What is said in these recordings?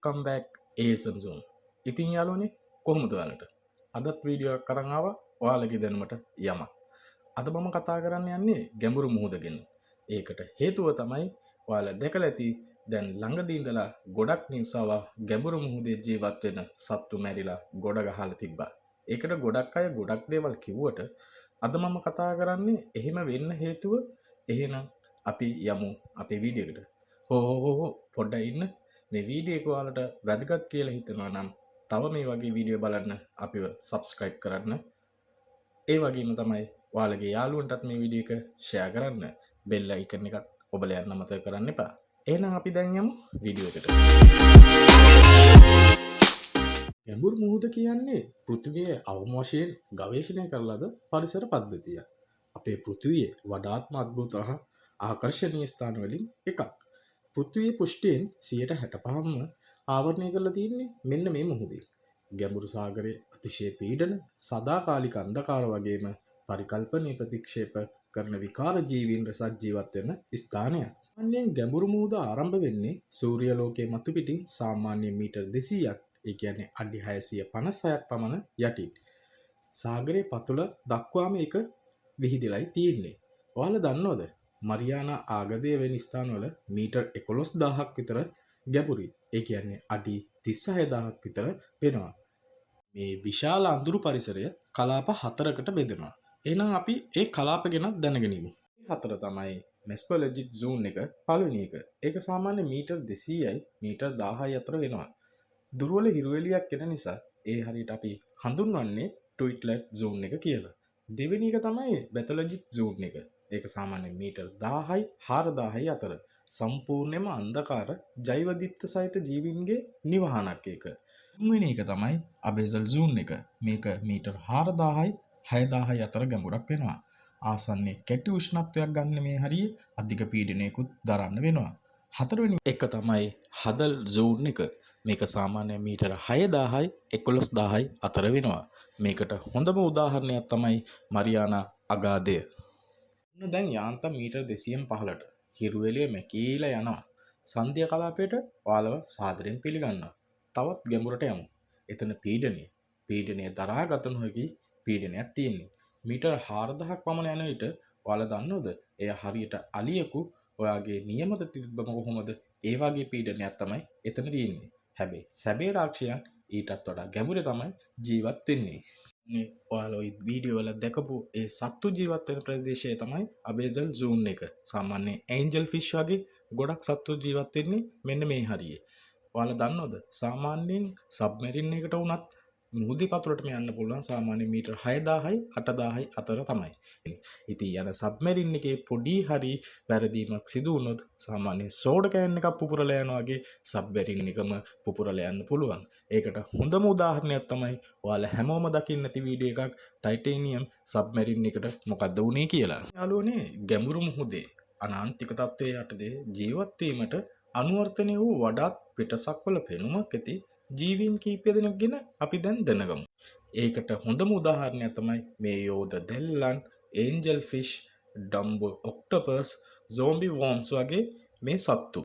Come back ASM Zone. ඉතින් යාළුවනේ කොහොමද ඔයාලට? අදත් වීඩියෝ එකක් අරන් ආවා ඔයාලගේ දැනුමට යමක්. අද මම කතා කරන්න යන්නේ ගැඹුරු මුහුද ගැන. ඒකට හේතුව තමයි ඔයාලා දැකලා ඇති දැන් ළඟදී ඉඳලා ගොඩක් නිවුස් ආවා ගැඹුරු මුහුදේ ජීවත් වෙන සත්තු මැරිලා ගොඩ ගහලා තිබ්බා. ඒකට ගොඩක් අය ගොඩක් දේවල් කිව්වට අද මම කතා කරන්නේ එහෙම වෙන්න හේතුව එහෙනම් අපි යමු අපේ වීඩියෝ එකට. හෝ පොඩ්ඩක් ඉන්න. මේ වීඩියෝ එක ඔයාලට වැදගත් කියලා හිතනවා නම් තව මේ වගේ වීඩියෝ බලන්න අපිව subscribe කරන්න. ඒ වගේම තමයි ඔයාලගේ යාළුවන්ටත් මේ වීඩියෝ එක share කරන්න. bell icon එකත් ඔබලා යන්න අමතක කරන්න එපා. එහෙනම් අපි දැන් යමු වීඩියෝ එකට. ගැඹුරු මුහුද කියන්නේ පෘථිවියේ අවම වශයෙන් ගවේෂණය කරලාද පරිසර පද්ධතියක්. අපේ පෘථිවියේ වඩාත්ම අద్භූත හා ආකර්ශනීය ස්ථාන වලින් එකක්. පෘථිවියේ පුෂ්ඨයෙන් 65%ම ආවරණය කරලා තියෙන්නේ මෙන්න මේ මුහුදේ. ගැඹුරු සාගරයේ අතිශය පීඩන, සදාකාලික අන්ධකාර වගේම පරිකල්පනීය ප්‍රතික්ෂේප කරන විකාර ජීවීන් රසක් ජීවත් වෙන ස්ථානයක්. අන්‍යයෙන් ගැඹුරු මුහුද ආරම්භ වෙන්නේ සූර්යාලෝකයේ මතු පිටින් සාමාන්‍ය මීටර් 200ක්, ඒ කියන්නේ අඩි 656ක් පමණ යටින්. සාගරයේ පතුල දක්වාම ඒක විහිදෙලයි තියෙන්නේ. ඔයාලා දන්නවද? මරියානා ආගදේ වැනි ස්ථානවල මීටර් 11000ක් විතර ගැඹුරුයි. ඒ කියන්නේ අඩි 36000ක් විතර වෙනවා. මේ විශාල අඳුරු පරිසරය කලාප 4කට බෙදෙනවා. එහෙනම් අපි ඒ කලාප ගැන දැනගෙන ඉමු. හතර තමයි මෙස්පොලොජික් සෝන් එක පළවෙනි එක. ඒක සාමාන්‍ය මීටර් 200යි මීටර් 1000යි අතර වෙනවා. දුර්වල හිරු එළියක් එන නිසා ඒ හරියට අපි හඳුන්වන්නේ ට්විට්ලයිට් සෝන් එක කියලා. දෙවෙනි එක තමයි බැතොලොජික් සෝන් එක. ඒක සාමාන්‍ය මීටර් 1000යි 4000යි අතර. සම්පූර්ණයෙන්ම අන්ධකාර ජෛව දීප්ත සහිත ජීවීන්ගේ නිවහනක් ඒක. තුන්වෙනි එක තමයි අබේසල් සෝන් එක. මේක මීටර් 4000යි 6000යි අතර ගැඹුරක් වෙනවා. ආසන්නයේ කැටි උෂ්ණත්වයක් ගන්න මේ හරිය අධික පීඩනයකුත් දරන්න වෙනවා. හතරවෙනි එක තමයි හදල් සෝන් එක. මේක සාමාන්‍ය මීටර 6000යි 11000යි අතර වෙනවා. මේකට හොඳම උදාහරණයක් තමයි මරියානා අගාධය. දැන් යාන්තම් මීටර් 215ට හිරු එළිය මැකීලා යනවා. සන්ධ්‍යා කලාපයට ඔයාලව සාදරයෙන් පිළිගන්නවා. තවත් ගැඹුරට යමු. එතන පීඩනය දරාගත නොහැකි පීඩනයක් තියෙන්නේ. මීටර් 4000ක් පමණ යන විට ඔයාලා දන්නවද? එය හරියට අලියෙකු ඔයාගේ නියමත තිබ්බම කොහොමද? ඒ වගේ පීඩනයක් තමයි එතන තියෙන්නේ. හැබැයි සැබේ රාක්ෂයන් ඊටත් වඩා ගැඹුරේ තමයි ජීවත් වෙන්නේ. මේ ඔයාලා ওই වීඩියෝ වල දැකපු ඒ සත්තු ජීවත් වෙන ප්‍රදේශය තමයි අබේසල් සෝන් එක. සාමාන්‍ය ඇන්ජල් ෆිෂ් වගේ ගොඩක් සත්තු ජීවත් වෙන්නේ මෙන්න මේ හරියේ. ඔයාලා දන්නවද? සාමාන්‍යයෙන් සබ්මරින් එකකට වුණත් මුහුදේ පතුලටම යන්න පුළුවන් සාමාන්‍ය මීටර් 6000යි 8000යි අතර තමයි. ඉතින් යන සබ්මරින් එකේ පොඩි හරි වැරදීමක් සිදු වුණොත් සාමාන්‍ය සෝඩ කෑන් එකක් පුපුරලා යනවා වගේ සබ්මරින් එකම පුපුරලා යන්න පුළුවන්. ඒකට හොඳම උදාහරණයක් තමයි ඔයාලා හැමෝම දකින්න ඇති වීඩියෝ එකක් ටයිටේනියම් සබ්මරින් එකට මොකද්ද වුනේ කියලා. යාළුවනේ ගැඹුරු මුහුදේ අනාන්තික තත්ත්වයේ යටතේ ජීවත් වීමට අනුවර්තනය වූ වඩාත් පිටසක්වල පෙනුමක් ඇති ජීවීන් කීපය දෙනෙක් ගැන අපි දැන් දැනගමු. ඒකට හොඳම උදාහරණයක් තමයි මේ යෝධ දෙල්ලන්, ඒන්ජල් ෆිෂ්, ඩම්බෝ ඔක්ටෝපස්, සෝම්බි වෝම්ස් වගේ මේ සත්තු.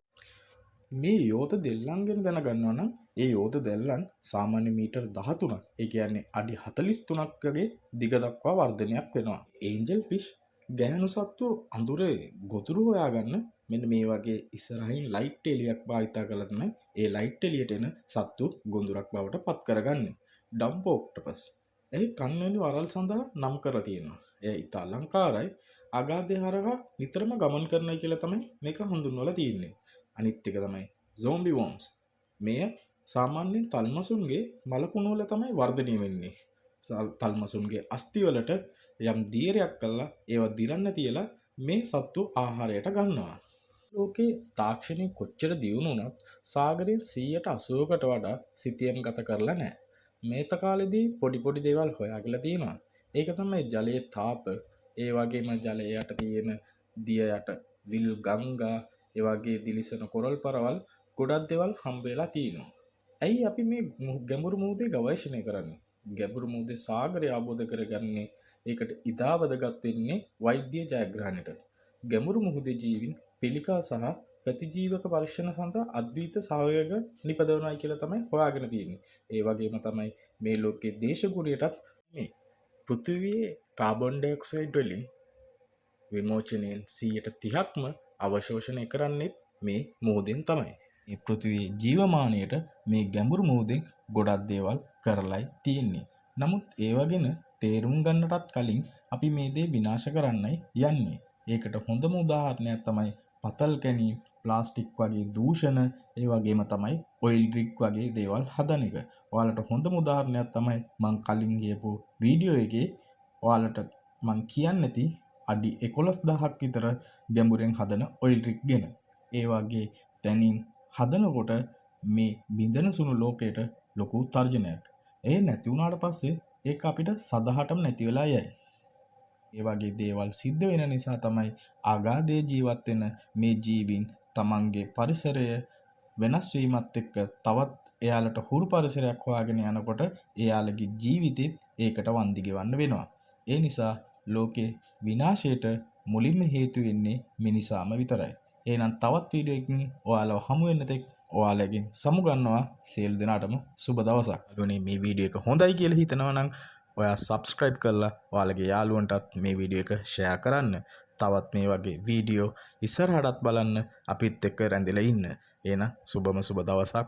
මේ යෝධ දෙල්ලන් ගැන දැනගන්නවා නම් ඒ යෝධ දෙල්ලන් සාමාන්‍ය මීටර් 13ක්, ඒ කියන්නේ අඩි 43ක් වගේ දිග දක්වා වර්ධනයක් වෙනවා. ඒන්ජල් ෆිෂ් ගැහණු සත්තු අඳුරේ ගොදුරු හොයාගන්න මෙන්න මේ වගේ ඉස්සරහින් ලයිට් එළියක් භාවිතා කරලා තමයි ඒ ලයිට් එළියට එන සත්තු ගොඳුරක් බවට පත් කරගන්නේ. ඩම්බෝ ඔක්ටෝපස්. ඒ කන්වැනි වරල් සඳහා නම් කරලා තියෙනවා. එය ඉතා අලංකාරයි. අගාධය හරහා නිතරම ගමන් කරනයි කියලා තමයි මේක හඳුන්වලා තියෙන්නේ. අනිත් එක තමයි සෝම්බි වෝම්ස්. මෙය සාමාන්‍යයෙන් තල්මසුන්ගේ මලකුණු වල තමයි වර්ධනය වෙන්නේ. තල්මසුන්ගේ අස්ථි වලට යම් දීරයක් කරලා ඒවා දිරන්න තියලා මේ සත්තු ආහාරයට ගන්නවා. ලෝකේ තාක්ෂණය කොච්චර දියුණු වුණත් සාගරයේ 180කට වඩා සිතියම් ගත කරලා නැහැ. මේත කාලෙදී පොඩි දේවල් හොයාගලා තියෙනවා. ඒක තමයි ජලයේ තාප, ඒ වගේම ජලය යට තියෙන දිය යට විල් ගංගා, ඒ වගේ දිලිසෙන කොරල් පරවල් ගොඩක් දේවල් හම්බ වෙලා තියෙනවා. ඇයි අපි මේ ගැඹුරු මුහුදේ ගවේෂණය කරන්නේ? ගැඹුරු මුහුදේ සාගරය අවබෝධ කරගන්නේ ඒකට ඉතා වැදගත් වෙන්නේ වෛද්‍ය ජයග්‍රහණයට. ගැඹුරු මුහුදේ ජීවීන් පිළිකා සහ ප්‍රතිජීවක පරීක්ෂණ සඳහා අද්විත සහයෝග නිපදවනවායි කියලා තමයි හොයාගෙන තියෙන්නේ. ඒ වගේම තමයි මේ ලෝකයේ දේශගුණයටත් මේ පෘථිවියේ කාබන් ඩයොක්සයිඩ් වලින් විමෝචනයෙන් 30%ක්ම අවශෝෂණය කරන්නේත් මේ මුහුදෙන් තමයි. මේ පෘථිවියේ ජීවමානයට මේ ගැඹුරු මුහුදෙන් ගොඩක් දේවල් කරලයි තියෙන්නේ. නමුත් ඒවා ගැන තේරුම් ගන්නටත් කලින් අපි මේ දේ විනාශ කරන්නයි යන්නේ. ඒකට හොඳම උදාහරණයක් තමයි පතල් කැණීම්, ප්ලාස්ටික් වගේ දූෂණ, ඒ වගේම තමයි ඔයිල් රිග් වගේ දේවල් හදන එක. ඔයාලට හොඳම උදාහරණයක් තමයි මම කලින් ගියපු වීඩියෝ එකේ ඔයාලට මම කියන්නේ නැති අඩි 11000ක් විතර ගැඹුරෙන් හදන ඔයිල් රිග් ගැන. ඒ වගේ තැනින් හදනකොට මේ බිඳෙන සුණු ලෝකයට ලොකු තර්ජනයක්. ඒ නැති වුණාට පස්සේ ඒක අපිට සදහටම නැති වෙලා යයි. ඒ වගේ දේවල් සිද්ධ වෙන නිසා තමයි අගාධයේ ජීවත් වෙන මේ ජීවීන් තමන්ගේ පරිසරය වෙනස් වීමත් එක්ක තවත් එයාලට හුරු පරිසරයක් හොයාගෙන යනකොට එයාලගේ ජීවිතෙත් ඒකට වන්දි ගෙවන්න වෙනවා. ඒ නිසා ලෝකේ විනාශයට මුලින්ම හේතු වෙන්නේ මිනිසාම විතරයි. එහෙනම් තවත් වීඩියෝ එකකින් ඔයාලව හමු වෙන තෙක් ඔයාලගෙන් සමුගන්නවා. සියලු දෙනාටම සුබ දවසක්. අලුනේ මේ වීඩියෝ එක හොඳයි කියලා හිතනවා නම් ඔයා subscribe කරලා ඔයාලගේ යාළුවන්ටත් මේ වීඩියෝ එක share කරන්න. තවත් මේ වගේ වීඩියෝ ඉස්සරහටත් බලන්න අපිත් එක්ක රැඳිලා ඉන්න. එහෙනම් සුබම සුබ දවසක්.